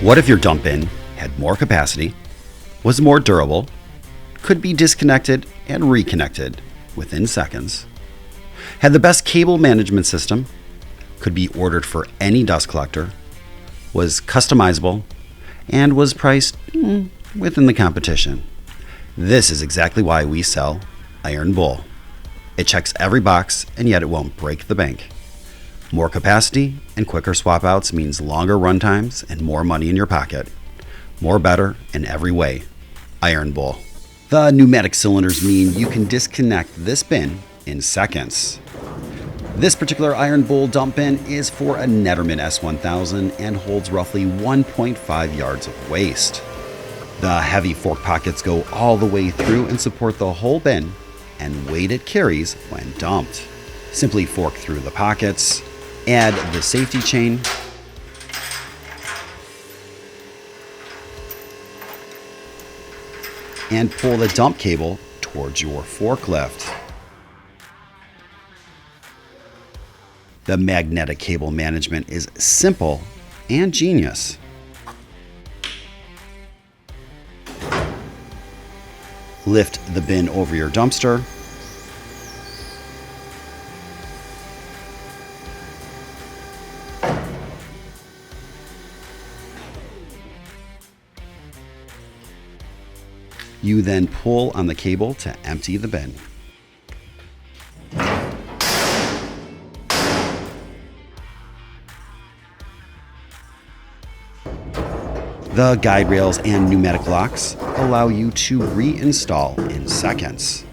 What if your dump bin had more capacity, was more durable, could be disconnected and reconnected within seconds, had the best cable management system, could be ordered for any dust collector, was customizable, and was priced within the competition? This is exactly why we sell IronBull. It checks every box, and yet it won't break the bank. More capacity and quicker swap outs means longer run times and more money in your pocket. More better in every way. IronBull. The pneumatic cylinders mean you can disconnect this bin in seconds. This particular IronBull dump bin is for a Netterman S1000 and holds roughly 1.5 yards of waste. The heavy fork pockets go all the way through and support the whole bin and weight it carries when dumped. Simply fork through the pockets, add the safety chain, and pull the dump cable towards your forklift. The magnetic cable management is simple and genius. Lift the bin over your dumpster. You then pull on the cable to empty the bin. The guide rails and pneumatic locks allow you to reinstall in seconds.